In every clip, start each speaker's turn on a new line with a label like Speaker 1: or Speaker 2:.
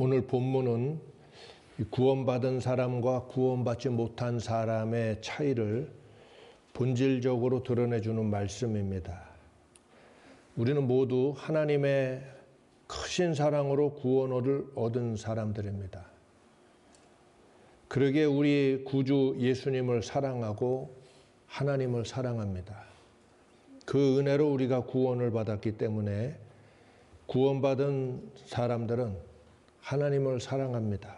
Speaker 1: 오늘 본문은 구원받은 사람과 구원받지 못한 사람의 차이를 본질적으로 드러내주는 말씀입니다. 우리는 모두 하나님의 크신 사랑으로 구원을 얻은 사람들입니다. 그러기에 우리 구주 예수님을 사랑하고 하나님을 사랑합니다. 그 은혜로 우리가 구원을 받았기 때문에 구원받은 사람들은 하나님을 사랑합니다.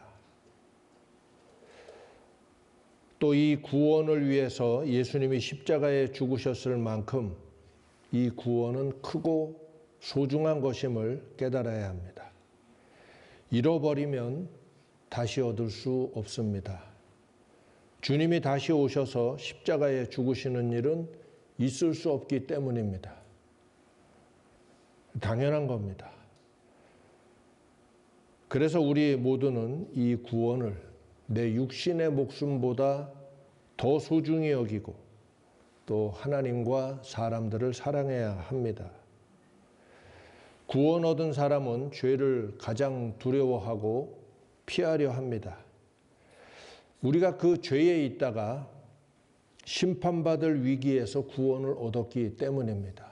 Speaker 1: 또 이 구원을 위해서 예수님이 십자가에 죽으셨을 만큼 이 구원은 크고 소중한 것임을 깨달아야 합니다. 잃어버리면 다시 얻을 수 없습니다. 주님이 다시 오셔서 십자가에 죽으시는 일은 있을 수 없기 때문입니다. 당연한 겁니다. 그래서 우리 모두는 이 구원을 내 육신의 목숨보다 더 소중히 여기고 또 하나님과 사람들을 사랑해야 합니다. 구원 얻은 사람은 죄를 가장 두려워하고 피하려 합니다. 우리가 그 죄에 있다가 심판받을 위기에서 구원을 얻었기 때문입니다.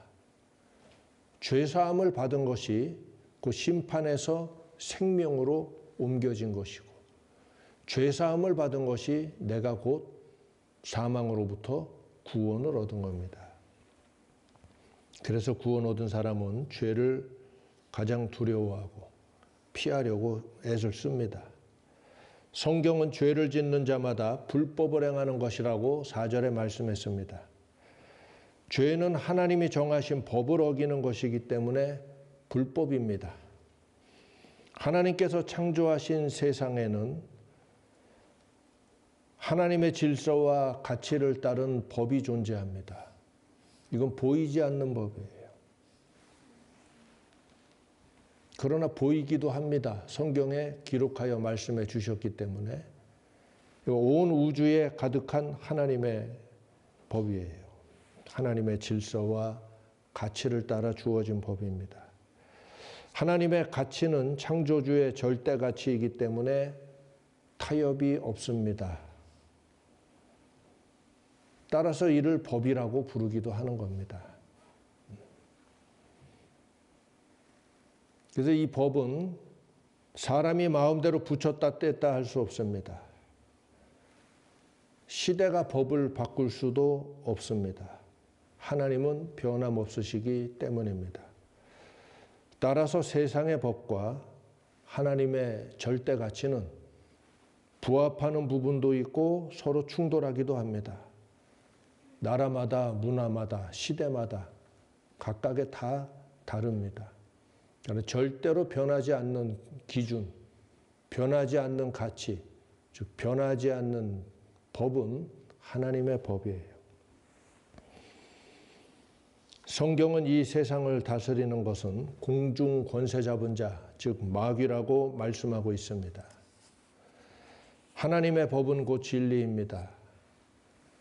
Speaker 1: 죄사함을 받은 것이 그 심판에서 생명으로 옮겨진 것이고, 죄사함을 받은 것이 내가 곧 사망으로부터 구원을 얻은 겁니다. 그래서 구원 얻은 사람은 죄를 가장 두려워하고 피하려고 애를 씁니다. 성경은 죄를 짓는 자마다 불법을 행하는 것이라고 4절에 말씀했습니다. 죄는 하나님이 정하신 법을 어기는 것이기 때문에 불법입니다. 하나님께서 창조하신 세상에는 하나님의 질서와 가치를 따른 법이 존재합니다. 이건 보이지 않는 법이에요. 그러나 보이기도 합니다. 성경에 기록하여 말씀해 주셨기 때문에 온 우주에 가득한 하나님의 법이에요. 하나님의 질서와 가치를 따라 주어진 법입니다. 하나님의 가치는 창조주의 절대 가치이기 때문에 타협이 없습니다. 따라서 이를 법이라고 부르기도 하는 겁니다. 그래서 이 법은 사람이 마음대로 붙였다 뗐다 할 수 없습니다. 시대가 법을 바꿀 수도 없습니다. 하나님은 변함없으시기 때문입니다. 따라서 세상의 법과 하나님의 절대 가치는 부합하는 부분도 있고 서로 충돌하기도 합니다. 나라마다, 문화마다, 시대마다 각각의 다 다릅니다. 그러나 절대로 변하지 않는 기준, 변하지 않는 가치, 즉 변하지 않는 법은 하나님의 법이에요. 성경은 이 세상을 다스리는 것은 공중 권세 잡은 자, 즉 마귀라고 말씀하고 있습니다. 하나님의 법은 곧 진리입니다.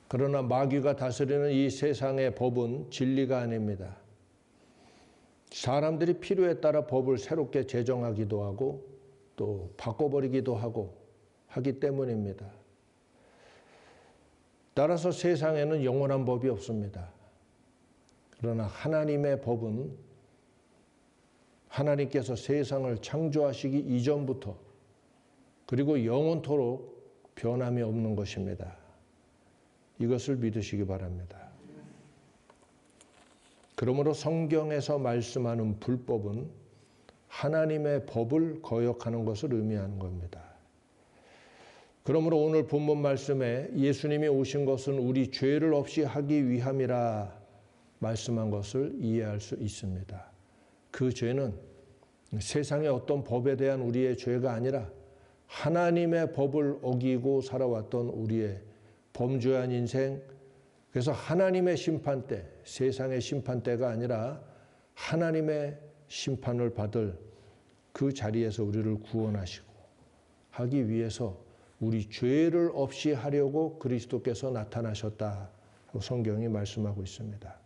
Speaker 1: 그러나 마귀가 다스리는 이 세상의 법은 진리가 아닙니다. 사람들이 필요에 따라 법을 새롭게 제정하기도 하고 또 바꿔버리기도 하고 하기 때문입니다. 따라서 세상에는 영원한 법이 없습니다. 그러나 하나님의 법은 하나님께서 세상을 창조하시기 이전부터 그리고 영원토록 변함이 없는 것입니다. 이것을 믿으시기 바랍니다. 그러므로 성경에서 말씀하는 불법은 하나님의 법을 거역하는 것을 의미하는 겁니다. 그러므로 오늘 본문 말씀에 예수님이 오신 것은 우리 죄를 없이 하기 위함이라 말씀한 것을 이해할 수 있습니다. 그 죄는 세상의 어떤 법에 대한 우리의 죄가 아니라 하나님의 법을 어기고 살아왔던 우리의 범죄한 인생, 그래서 하나님의 심판대, 세상의 심판대가 아니라 하나님의 심판을 받을 그 자리에서 우리를 구원하시고 하기 위해서 우리 죄를 없이 하려고 그리스도께서 나타나셨다고 성경이 말씀하고 있습니다.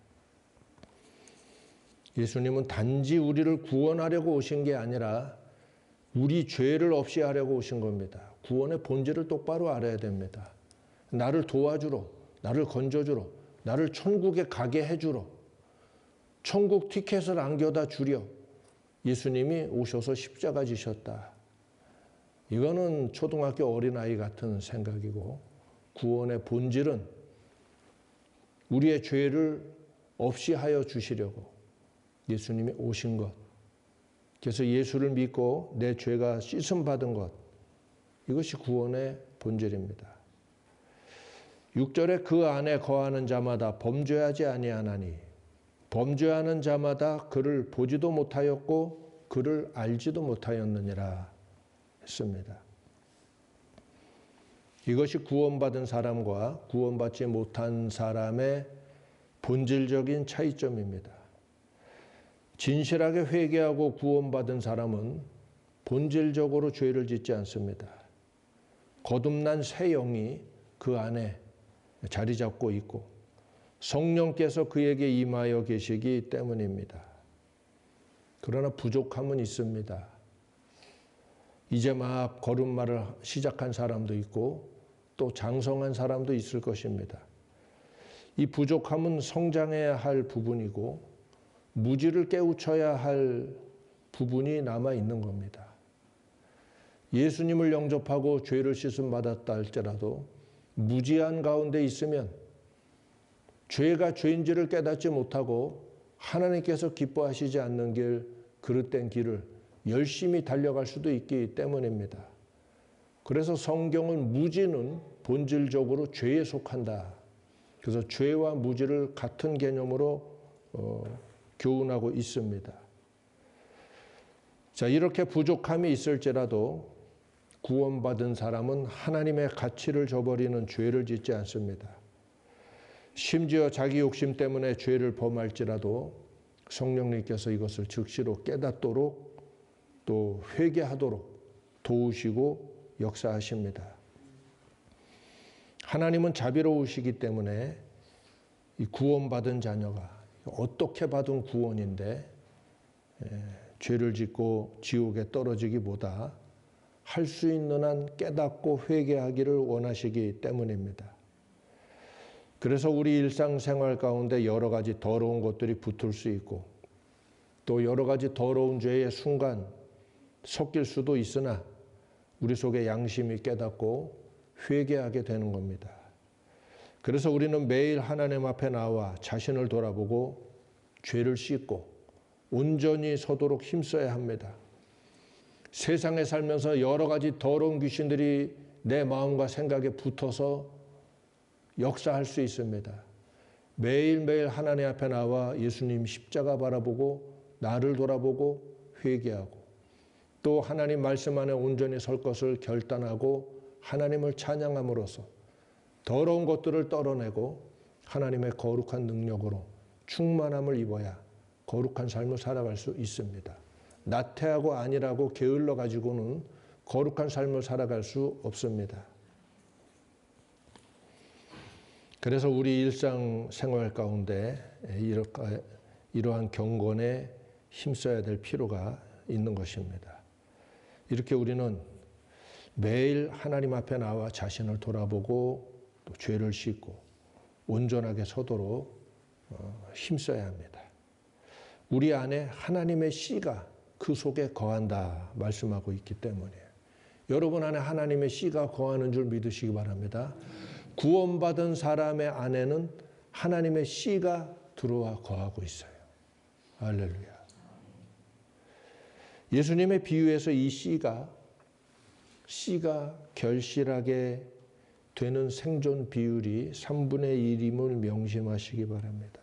Speaker 1: 예수님은 단지 우리를 구원하려고 오신 게 아니라 우리 죄를 없이 하려고 오신 겁니다. 구원의 본질을 똑바로 알아야 됩니다. 나를 도와주러, 나를 건져주러, 나를 천국에 가게 해주러, 천국 티켓을 안겨다 주려 예수님이 오셔서 십자가 지셨다. 이거는 초등학교 어린아이 같은 생각이고, 구원의 본질은 우리의 죄를 없이 하여 주시려고 예수님이 오신 것, 그래서 예수를 믿고 내 죄가 씻음받은 것, 이것이 구원의 본질입니다. 6절에 그 안에 거하는 자마다 범죄하지 아니하나니 범죄하는 자마다 그를 보지도 못하였고 그를 알지도 못하였느니라 했습니다. 이것이 구원받은 사람과 구원받지 못한 사람의 본질적인 차이점입니다. 진실하게 회개하고 구원받은 사람은 본질적으로 죄를 짓지 않습니다. 거듭난 새 영이 그 안에 자리 잡고 있고 성령께서 그에게 임하여 계시기 때문입니다. 그러나 부족함은 있습니다. 이제 막 걸음마를 시작한 사람도 있고 또 장성한 사람도 있을 것입니다. 이 부족함은 성장해야 할 부분이고 무지를 깨우쳐야 할 부분이 남아 있는 겁니다. 예수님을 영접하고 죄를 씻음 받았다 할지라도 무지한 가운데 있으면 죄가 죄인지를 깨닫지 못하고 하나님께서 기뻐하시지 않는 길, 그릇된 길을 열심히 달려갈 수도 있기 때문입니다. 그래서 성경은 무지는 본질적으로 죄에 속한다. 그래서 죄와 무지를 같은 개념으로 교훈하고 있습니다. 자, 이렇게 부족함이 있을지라도 구원받은 사람은 하나님의 가치를 저버리는 죄를 짓지 않습니다. 심지어 자기 욕심 때문에 죄를 범할지라도 성령님께서 이것을 즉시로 깨닫도록 또 회개하도록 도우시고 역사하십니다. 하나님은 자비로우시기 때문에 이 구원받은 자녀가 어떻게 받은 구원인데 죄를 짓고 지옥에 떨어지기보다 할 수 있는 한 깨닫고 회개하기를 원하시기 때문입니다. 그래서 우리 일상생활 가운데 여러 가지 더러운 것들이 붙을 수 있고 또 여러 가지 더러운 죄의 순간 섞일 수도 있으나 우리 속에 양심이 깨닫고 회개하게 되는 겁니다. 그래서 우리는 매일 하나님 앞에 나와 자신을 돌아보고 죄를 씻고 온전히 서도록 힘써야 합니다. 세상에 살면서 여러 가지 더러운 귀신들이 내 마음과 생각에 붙어서 역사할 수 있습니다. 매일매일 하나님 앞에 나와 예수님 십자가 바라보고 나를 돌아보고 회개하고 또 하나님 말씀 안에 온전히 설 것을 결단하고 하나님을 찬양함으로써 더러운 것들을 떨어내고 하나님의 거룩한 능력으로 충만함을 입어야 거룩한 삶을 살아갈 수 있습니다. 나태하고 안일하고 게을러 가지고는 거룩한 삶을 살아갈 수 없습니다. 그래서 우리 일상생활 가운데 이러한 경건에 힘써야 될 필요가 있는 것입니다. 이렇게 우리는 매일 하나님 앞에 나와 자신을 돌아보고 또 죄를 씻고 온전하게 서도록 힘써야 합니다. 우리 안에 하나님의 씨가 그 속에 거한다 말씀하고 있기 때문에 여러분 안에 하나님의 씨가 거하는 줄 믿으시기 바랍니다. 구원받은 사람의 안에는 하나님의 씨가 들어와 거하고 있어요. 할렐루야. 예수님의 비유에서 이 씨가 결실하게 되는 생존 비율이 3분의 1임을 명심하시기 바랍니다.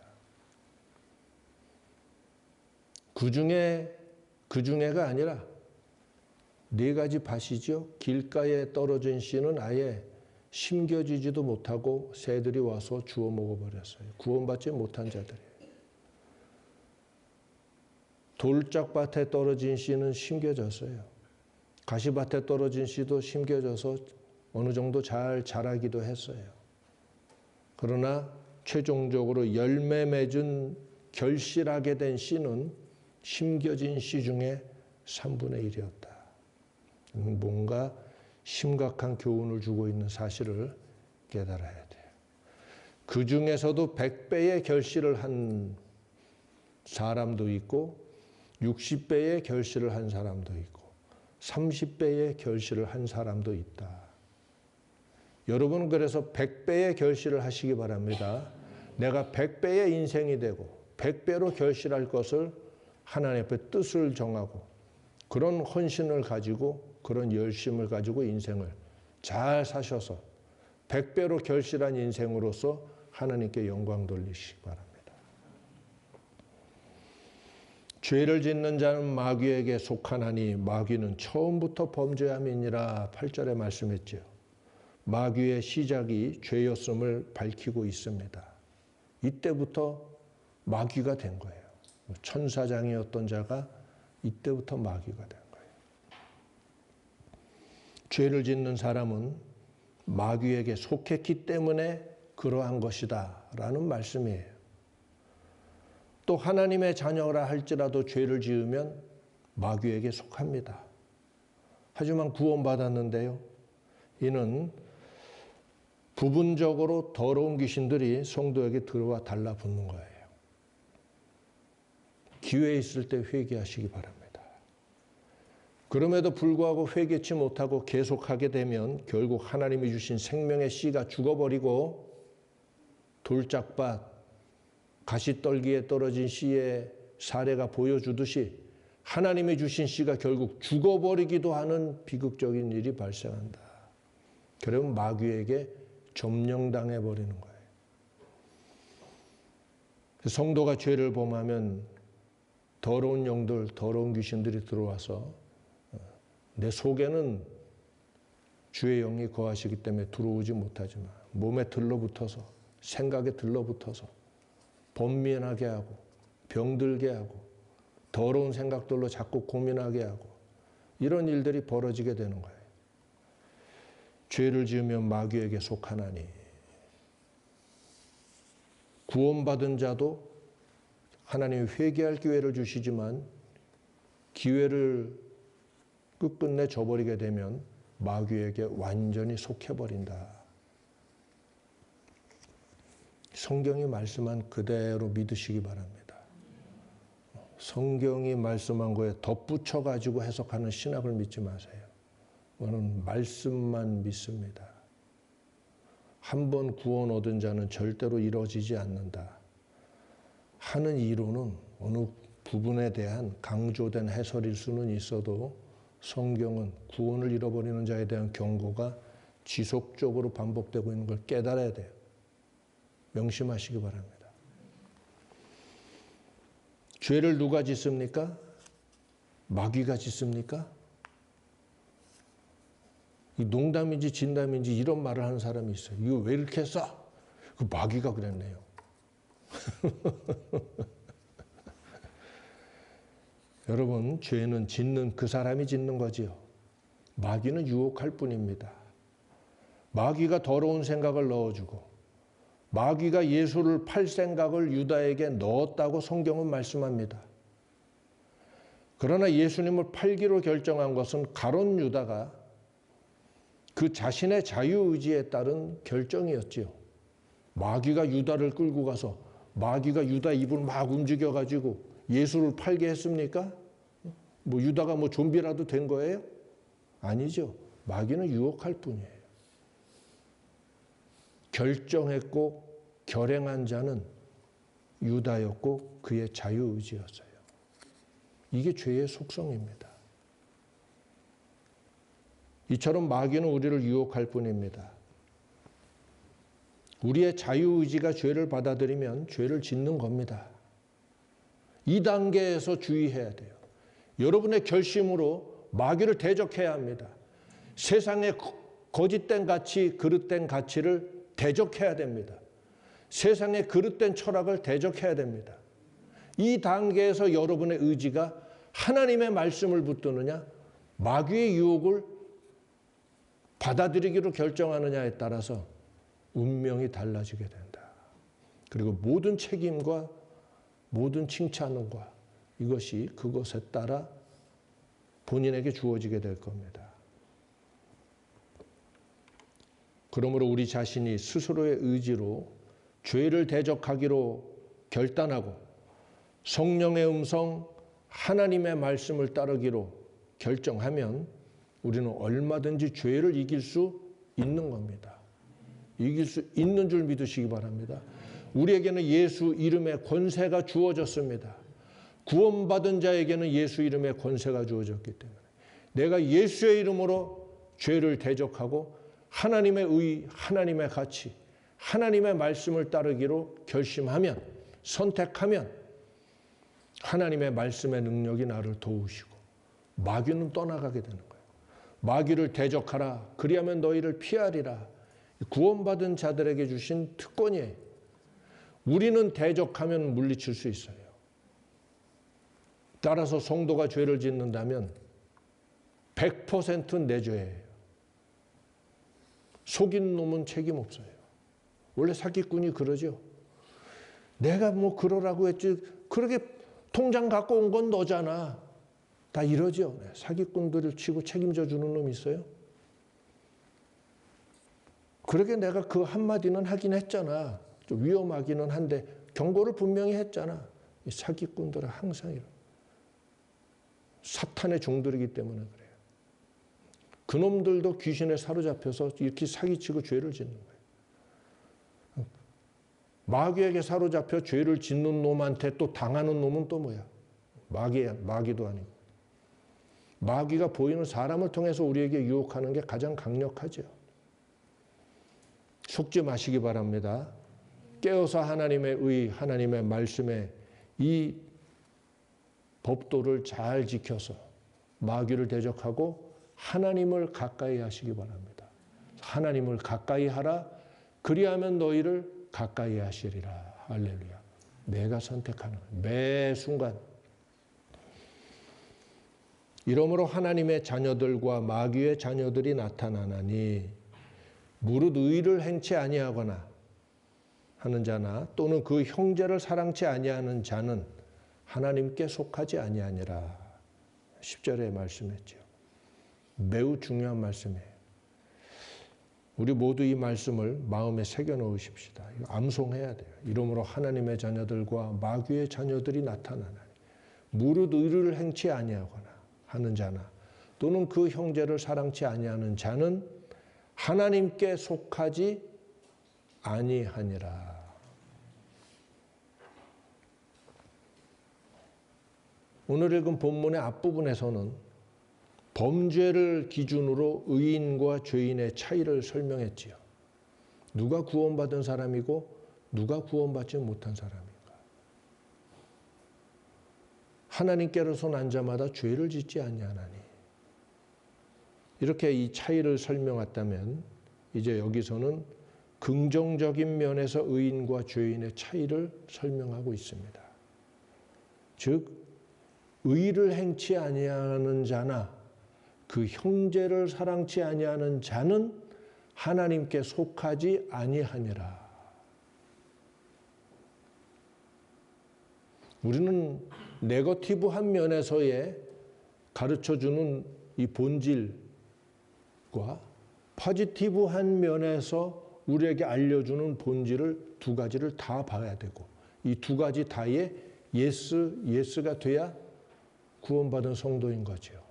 Speaker 1: 그중에가 아니라 4가지 밭이죠. 길가에 떨어진 씨는 아예 심겨지지도 못하고 새들이 와서 주워 먹어버렸어요. 구원받지 못한 자들이에요. 돌짝밭에 떨어진 씨는 심겨졌어요. 가시밭에 떨어진 씨도 심겨져서 어느 정도 잘 자라기도 했어요. 그러나 최종적으로 열매 맺은 결실하게 된 씨는 심겨진 씨 중에 3분의 1이었다. 뭔가 심각한 교훈을 주고 있는 사실을 깨달아야 돼요. 그 중에서도 100배의 결실을 한 사람도 있고 60배의 결실을 한 사람도 있고 30배의 결실을 한 사람도 있다. 여러분은 그래서 100배의 결실을 하시기 바랍니다. 내가 100배의 인생이 되고 100배로 결실할 것을 하나님 앞에 뜻을 정하고 그런 헌신을 가지고 그런 열심을 가지고 인생을 잘 사셔서 100배로 결실한 인생으로서 하나님께 영광 돌리시기 바랍니다. 죄를 짓는 자는 마귀에게 속하나니 마귀는 처음부터 범죄함이니라 8절에 말씀했죠. 마귀의 시작이 죄였음을 밝히고 있습니다. 이때부터 마귀가 된 거예요. 천사장이었던 자가 이때부터 마귀가 된 거예요. 죄를 짓는 사람은 마귀에게 속했기 때문에 그러한 것이다 라는 말씀이에요. 또 하나님의 자녀라 할지라도 죄를 지으면 마귀에게 속합니다. 하지만 구원받았는데요. 이는 부분적으로 더러운 귀신들이 성도에게 들어와 달라붙는 거예요. 기회 있을 때 회개하시기 바랍니다. 그럼에도 불구하고 회개치 못하고 계속하게 되면 결국 하나님이 주신 생명의 씨가 죽어버리고 돌짝밭, 가시떨기에 떨어진 씨의 사례가 보여주듯이 하나님이 주신 씨가 결국 죽어버리기도 하는 비극적인 일이 발생한다. 그러면 마귀에게 점령당해 버리는 거예요. 성도가 죄를 범하면 더러운 영들, 더러운 귀신들이 들어와서 내 속에는 주의 영이 거하시기 때문에 들어오지 못하지만 몸에 들러붙어서 생각에 들러붙어서 번민하게 하고 병들게 하고 더러운 생각들로 자꾸 고민하게 하고 이런 일들이 벌어지게 되는 거예요. 죄를 지으면 마귀에게 속하나니 구원받은 자도 하나님이 회개할 기회를 주시지만 기회를 끝끝내 저버리게 되면 마귀에게 완전히 속해버린다. 성경이 말씀한 그대로 믿으시기 바랍니다. 성경이 말씀한 거에 덧붙여가지고 해석하는 신학을 믿지 마세요. 저는 말씀만 믿습니다. 한 번 구원 얻은 자는 절대로 이루어지지 않는다 하는 이론은 어느 부분에 대한 강조된 해설일 수는 있어도 성경은 구원을 잃어버리는 자에 대한 경고가 지속적으로 반복되고 있는 걸 깨달아야 돼요. 명심하시기 바랍니다. 죄를 누가 짓습니까? 마귀가 짓습니까? 이 농담인지 진담인지 이런 말을 하는 사람이 있어요. 이거 왜 이렇게 써? 그 마귀가 그랬네요. 여러분, 죄는 짓는 그 사람이 짓는 거지요. 마귀는 유혹할 뿐입니다. 마귀가 더러운 생각을 넣어주고 마귀가 예수를 팔 생각을 유다에게 넣었다고 성경은 말씀합니다. 그러나 예수님을 팔기로 결정한 것은 가룟 유다가 그 자신의 자유의지에 따른 결정이었지요. 마귀가 유다를 끌고 가서 마귀가 유다 입을 막 움직여가지고 예수를 팔게 했습니까? 유다가 좀비라도 된 거예요? 아니죠. 마귀는 유혹할 뿐이에요. 결정했고 결행한 자는 유다였고 그의 자유의지였어요. 이게 죄의 속성입니다. 이처럼 마귀는 우리를 유혹할 뿐입니다. 우리의 자유의지가 죄를 받아들이면 죄를 짓는 겁니다. 이 단계에서 주의해야 돼요. 여러분의 결심으로 마귀를 대적해야 합니다. 세상의 거짓된 가치, 그릇된 가치를 대적해야 됩니다. 세상의 그릇된 철학을 대적해야 됩니다. 이 단계에서 여러분의 의지가 하나님의 말씀을 붙드느냐, 마귀의 유혹을 받아들이기로 결정하느냐에 따라서 운명이 달라지게 된다. 그리고 모든 책임과 모든 칭찬과 이것이 그것에 따라 본인에게 주어지게 될 겁니다. 그러므로 우리 자신이 스스로의 의지로 죄를 대적하기로 결단하고 성령의 음성, 하나님의 말씀을 따르기로 결정하면 우리는 얼마든지 죄를 이길 수 있는 겁니다. 이길 수 있는 줄 믿으시기 바랍니다. 우리에게는 예수 이름의 권세가 주어졌습니다. 구원받은 자에게는 예수 이름의 권세가 주어졌기 때문에 내가 예수의 이름으로 죄를 대적하고 하나님의 의, 하나님의 가치, 하나님의 말씀을 따르기로 결심하면, 선택하면 하나님의 말씀의 능력이 나를 도우시고 마귀는 떠나가게 되는 거예요. 마귀를 대적하라. 그리하면 너희를 피하리라. 구원받은 자들에게 주신 특권이에요. 우리는 대적하면 물리칠 수 있어요. 따라서 성도가 죄를 짓는다면 100% 내 죄예요. 속인 놈은 책임 없어요. 원래 사기꾼이 그러죠. 내가 뭐 그러라고 했지. 그렇게 통장 갖고 온 건 너잖아. 다 이러죠. 사기꾼들을 치고 책임져 주는 놈 있어요? 그러게 내가 그 한마디는 하긴 했잖아. 좀 위험하기는 한데 경고를 분명히 했잖아. 이 사기꾼들은 항상 이런 사탄의 종들이기 때문에 그래요. 그놈들도 귀신에 사로잡혀서 이렇게 사기치고 죄를 짓는 거예요. 마귀에게 사로잡혀 죄를 짓는 놈한테 또 당하는 놈은 또 뭐야? 마귀도 아니고. 마귀가 보이는 사람을 통해서 우리에게 유혹하는 게 가장 강력하죠. 속지 마시기 바랍니다. 깨어서 하나님의 의, 하나님의 말씀에 이 법도를 잘 지켜서 마귀를 대적하고 하나님을 가까이 하시기 바랍니다. 하나님을 가까이 하라. 그리하면 너희를 가까이 하시리라. 할렐루야. 내가 선택하는 매 순간. 이러므로 하나님의 자녀들과 마귀의 자녀들이 나타나나니 무릇 의를 행치 아니하거나 하는 자나 또는 그 형제를 사랑치 아니하는 자는 하나님께 속하지 아니하니라. 10절에 말씀했죠. 매우 중요한 말씀이에요. 우리 모두 이 말씀을 마음에 새겨 넣으십시다. 암송해야 돼요. 이러므로 하나님의 자녀들과 마귀의 자녀들이 나타나나니 무릇 의를 행치 아니하거나 하는 자나 또는 그 형제를 사랑치 아니하는 자는 하나님께 속하지 아니하니라. 오늘 읽은 본문의 앞부분에서는 범죄를 기준으로 의인과 죄인의 차이를 설명했지요. 누가 구원받은 사람이고 누가 구원받지 못한 사람인가. 하나님께로서 난 자마다 죄를 짓지 아니하나니. 이렇게 이 차이를 설명했다면 이제 여기서는 긍정적인 면에서 의인과 죄인의 차이를 설명하고 있습니다. 즉 의를 행치 아니하는 자나 그 형제를 사랑치 아니하는 자는 하나님께 속하지 아니하니라. 우리는 네거티브한 면에서의 가르쳐주는 이 본질과 포지티브한 면에서 우리에게 알려주는 본질을 두 가지를 다 봐야 되고 이 두 가지 다의 예스가 돼야 구원받은 성도인 거죠.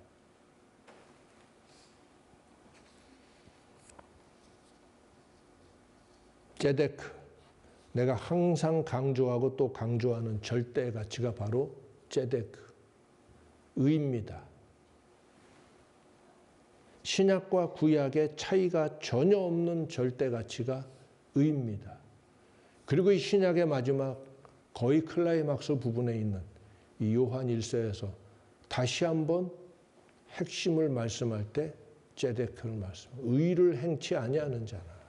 Speaker 1: 제데크, 내가 항상 강조하고 또 강조하는 절대 가치가 바로 제데크, 의입니다. 신약과 구약의 차이가 전혀 없는 절대 가치가 의입니다. 그리고 이 신약의 마지막 거의 클라이막스 부분에 있는 이 요한 1서에서 다시 한번 핵심을 말씀할 때 제데크를 말씀합니다. 의를 행치 아니하는 자나.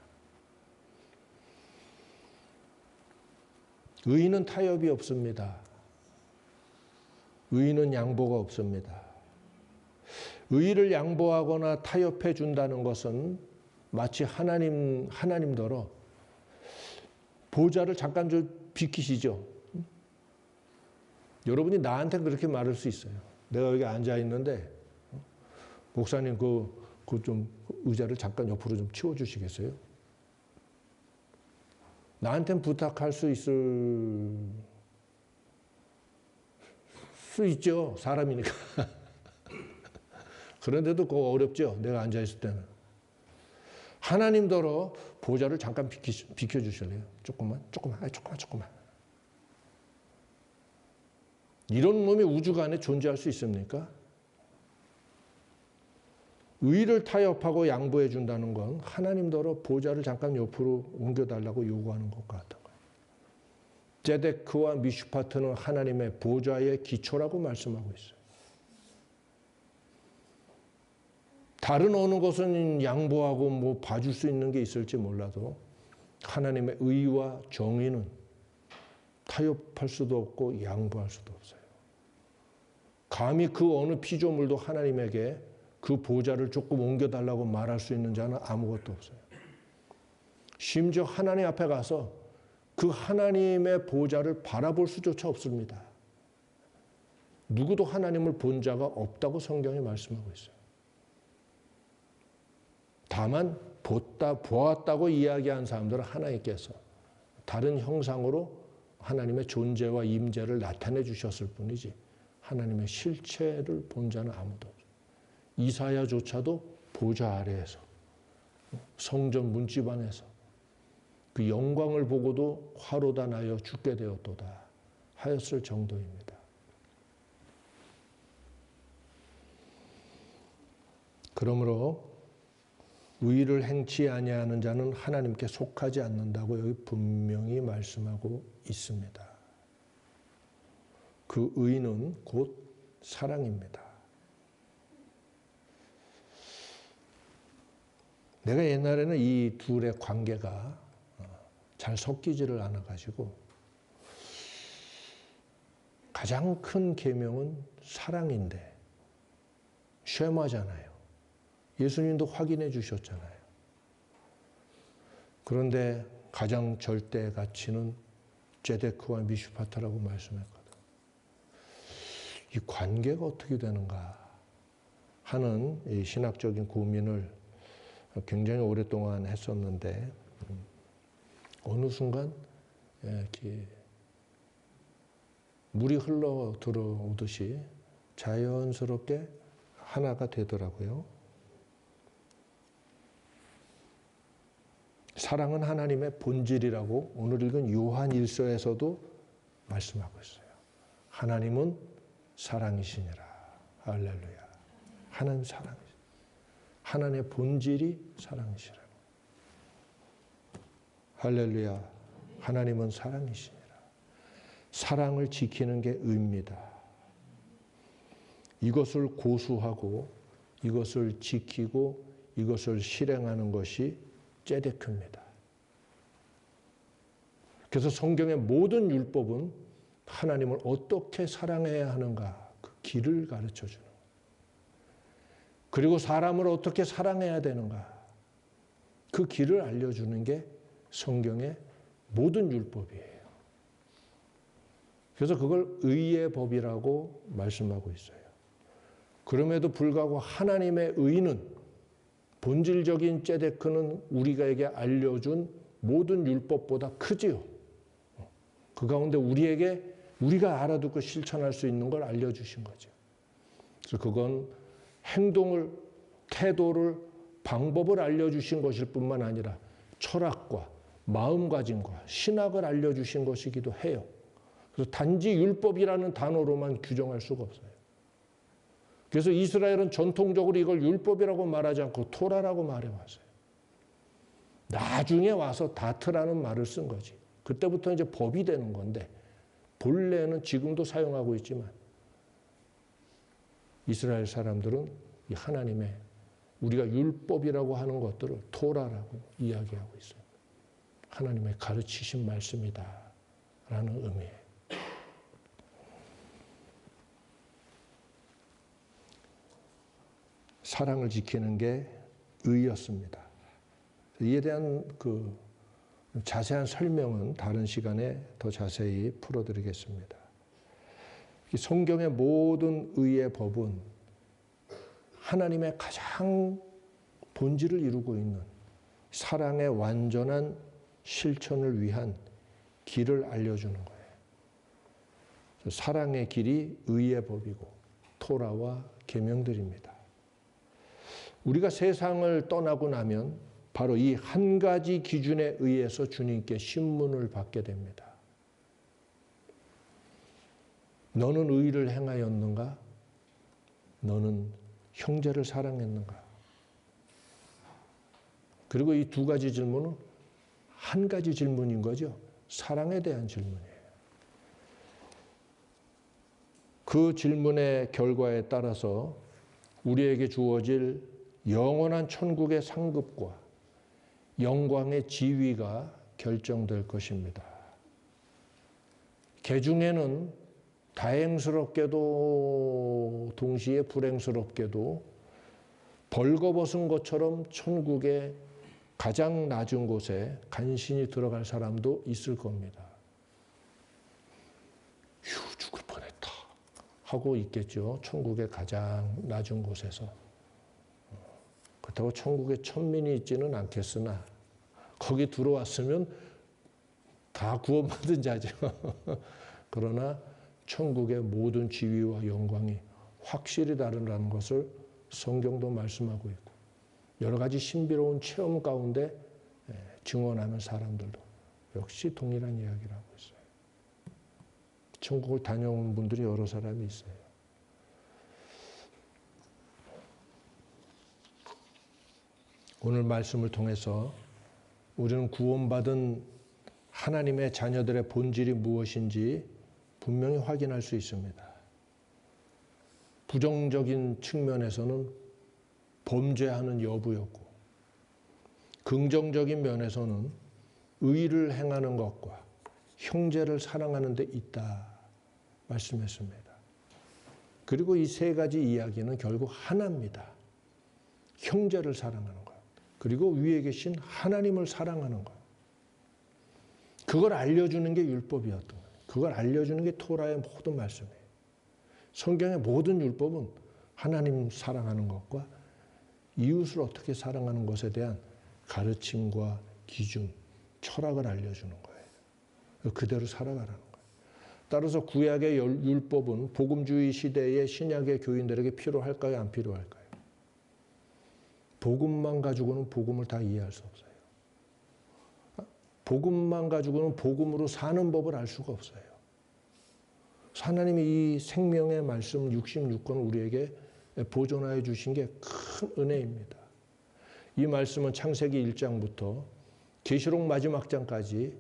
Speaker 1: 의인은 타협이 없습니다. 의인은 양보가 없습니다. 의를 양보하거나 타협해 준다는 것은 마치 하나님더러 보좌를 잠깐 좀 비키시죠. 여러분이 나한테 그렇게 말할 수 있어요. 내가 여기 앉아 있는데 목사님 그 좀 의자를 잠깐 옆으로 좀 치워 주시겠어요? 나한텐 부탁할 수 있죠. 사람이니까. 그런데도 그거 어렵죠. 내가 앉아있을 때는. 하나님더러 보좌를 잠깐 비켜주실래요? 조금만. 이런 놈이 우주간에 존재할 수 있습니까? 의를 타협하고 양보해 준다는 건 하나님더러 보좌를 잠깐 옆으로 옮겨달라고 요구하는 것 같은 거예요. 제데크와 미슈파트는 하나님의 보좌의 기초라고 말씀하고 있어요. 다른 어느 것은 양보하고 뭐 봐줄 수 있는 게 있을지 몰라도 하나님의 의와 정의는 타협할 수도 없고 양보할 수도 없어요. 감히 그 어느 피조물도 하나님에게 그 보좌를 조금 옮겨달라고 말할 수 있는 자는 아무것도 없어요. 심지어 하나님 앞에 가서 그 하나님의 보좌를 바라볼 수조차 없습니다. 누구도 하나님을 본 자가 없다고 성경이 말씀하고 있어요. 다만 보았다고 이야기한 사람들은 하나님께서 다른 형상으로 하나님의 존재와 임재를 나타내 주셨을 뿐이지 하나님의 실체를 본 자는 아무도 없어요. 이사야조차도 보좌 아래에서 성전 문집 안에서 그 영광을 보고도 화로다 나여 죽게 되었도다 하였을 정도입니다. 그러므로 의를 행치 아니하는 자는 하나님께 속하지 않는다고 여기 분명히 말씀하고 있습니다. 그 의는 곧 사랑입니다. 내가 옛날에는 이 둘의 관계가 잘 섞이지를 않아가지고 가장 큰 계명은 사랑인데 쉐마잖아요. 예수님도 확인해 주셨잖아요. 그런데 가장 절대 가치는 제데크와 미슈파트라고 말씀했거든. 이 관계가 어떻게 되는가 하는 이 신학적인 고민을 굉장히 오랫동안 했었는데 어느 순간 이렇게 물이 흘러 들어오듯이 자연스럽게 하나가 되더라고요. 사랑은 하나님의 본질이라고 오늘 읽은 요한 1서에서도 말씀하고 있어요. 하나님은 사랑이시니라. 할렐루야. 하나님 사랑이시니라. 하나님의 본질이 사랑이시라고. 할렐루야. 하나님은 사랑이시니라. 사랑을 지키는 게 의입니다. 이것을 고수하고 이것을 지키고 이것을 실행하는 것이 제데크입니다. 그래서 성경의 모든 율법은 하나님을 어떻게 사랑해야 하는가 그 길을 가르쳐 주는 거예요. 그리고 사람을 어떻게 사랑해야 되는가 그 길을 알려주는 게 성경의 모든 율법이에요. 그래서 그걸 의의 법이라고 말씀하고 있어요. 그럼에도 불구하고 하나님의 의는 본질적인 제데크는 우리가에게 알려준 모든 율법보다 크지요. 그 가운데 우리가 알아듣고 실천할 수 있는 걸 알려주신 거죠. 그래서 그건 행동을, 태도를, 방법을 알려주신 것일 뿐만 아니라 철학과 마음가짐과 신학을 알려주신 것이기도 해요. 그래서 단지 율법이라는 단어로만 규정할 수가 없어요. 그래서 이스라엘은 전통적으로 이걸 율법이라고 말하지 않고 토라라고 말해왔어요. 나중에 와서 다트라는 말을 쓴 거지. 그때부터 이제 법이 되는 건데 본래는 지금도 사용하고 있지만 이스라엘 사람들은 이 하나님의 우리가 율법이라고 하는 것들을 토라라고 이야기하고 있어요. 하나님의 가르치신 말씀이다 라는 의미예요. 사랑을 지키는 게 의였습니다. 이에 대한 그 자세한 설명은 다른 시간에 더 자세히 풀어드리겠습니다. 성경의 모든 의의 법은 하나님의 가장 본질을 이루고 있는 사랑의 완전한 실천을 위한 길을 알려주는 거예요. 사랑의 길이 의의 법이고 토라와 계명들입니다. 우리가 세상을 떠나고 나면 바로 이 한 가지 기준에 의해서 주님께 신문을 받게 됩니다. 너는 의를 행하였는가? 너는 형제를 사랑했는가? 그리고 이 두 가지 질문은 한 가지 질문인 거죠. 사랑에 대한 질문이에요. 그 질문의 결과에 따라서 우리에게 주어질 영원한 천국의 상급과 영광의 지위가 결정될 것입니다. 개중에는 다행스럽게도 동시에 불행스럽게도 벌거벗은 것처럼 천국의 가장 낮은 곳에 간신히 들어갈 사람도 있을 겁니다. 휴, 죽을 뻔했다 하고 있겠죠. 천국의 가장 낮은 곳에서. 그렇다고 천국에 천민이 있지는 않겠으나 거기 들어왔으면 다 구원받은 자죠. 그러나 천국의 모든 지위와 영광이 확실히 다르다는 것을 성경도 말씀하고 있고 여러 가지 신비로운 체험 가운데 증언하는 사람들도 역시 동일한 이야기를 하고 있어요. 천국을 다녀온 분들이 여러 사람이 있어요. 오늘 말씀을 통해서 우리는 구원받은 하나님의 자녀들의 본질이 무엇인지 분명히 확인할 수 있습니다. 부정적인 측면에서는 범죄하는 여부였고 긍정적인 면에서는 의를 행하는 것과 형제를 사랑하는 데 있다 말씀했습니다. 그리고 이 세 가지 이야기는 결국 하나입니다. 형제를 사랑하는 것, 그리고 위에 계신 하나님을 사랑하는 것. 그걸 알려주는 게 율법이었던 거예요. 그걸 알려주는 게 토라의 모든 말씀이에요. 성경의 모든 율법은 하나님 사랑하는 것과 이웃을 어떻게 사랑하는 것에 대한 가르침과 기준, 철학을 알려주는 거예요. 그대로 살아가라는 거예요. 따라서 구약의 율법은 복음주의 시대의 신약의 교인들에게 필요할까요? 안 필요할까요? 복음만 가지고는 복음을 다 이해할 수 없어요. 복음만 가지고는 복음으로 사는 법을 알 수가 없어요. 하나님이 이 생명의 말씀 66권을 우리에게 보존하여 주신 게 큰 은혜입니다. 이 말씀은 창세기 1장부터 계시록 마지막 장까지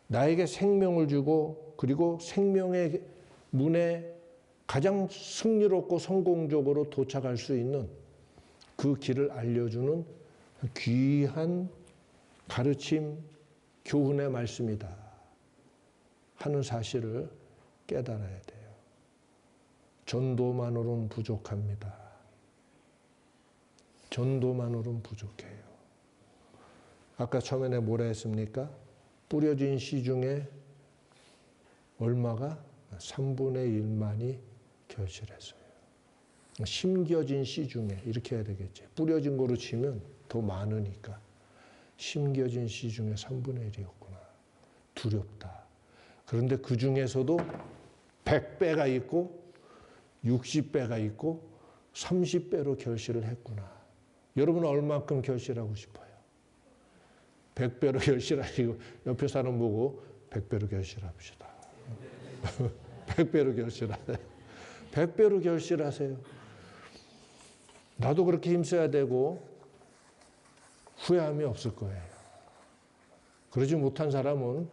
Speaker 1: 나에게 생명을 주고 그리고 생명의 문에 가장 승리롭고 성공적으로 도착할 수 있는 그 길을 알려주는 귀한 가르침, 교훈의 말씀이다 하는 사실을 깨달아야 돼요. 전도만으로는 부족합니다. 전도만으로는 부족해요. 아까 처음에 뭐라 했습니까? 뿌려진 씨 중에 얼마가? 3분의 1만이 결실했어요. 심겨진 씨 중에 이렇게 해야 되겠지. 뿌려진 거로 치면 더 많으니까. 심겨진 씨 중에 3분의 1이었구나. 두렵다. 그런데 그 중에서도 100배가 있고 60배가 있고 30배로 결실을 했구나. 여러분은 얼마큼 결실하고 싶어요? 100배로 결실하시고 옆에 사람 보고 100배로 결실합시다. 100배로 결실하세요. 100배로 결실하세요. 나도 그렇게 힘써야 되고 후회함이 없을 거예요. 그러지 못한 사람은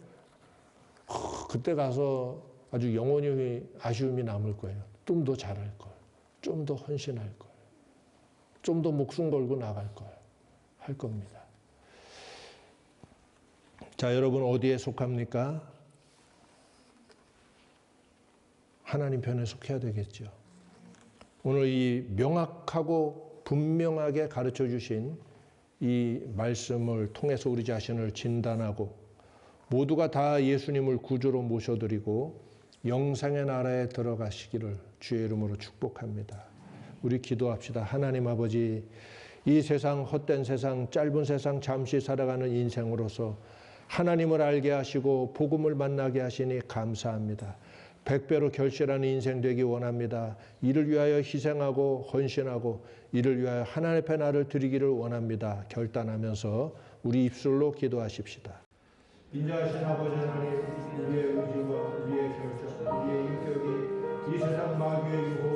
Speaker 1: 그때 가서 아주 영원히 아쉬움이 남을 거예요. 좀 더 잘할 걸, 좀 더 헌신할 걸, 좀 더 목숨 걸고 나갈 걸 할 겁니다. 자, 여러분 어디에 속합니까? 하나님 편에 속해야 되겠죠. 오늘 이 명확하고 분명하게 가르쳐 주신 이 말씀을 통해서 우리 자신을 진단하고 모두가 다 예수님을 구주로 모셔드리고 영생의 나라에 들어가시기를 주의 이름으로 축복합니다. 우리 기도합시다. 하나님 아버지, 이 세상, 헛된 세상, 짧은 세상 잠시 살아가는 인생으로서 하나님을 알게 하시고 복음을 만나게 하시니 감사합니다. 100배로 결실하는 인생 되기 원합니다. 이를 위하여 희생하고 헌신하고 이를 위하여 하나님 앞에 나를 드리기를 원합니다. 결단하면서 우리 입술로 기도하십시다. 인자하신 아버지 하나님, 우리의 의지와 우리의 결정, 우리의 인격이 이 세상 마귀의 유혹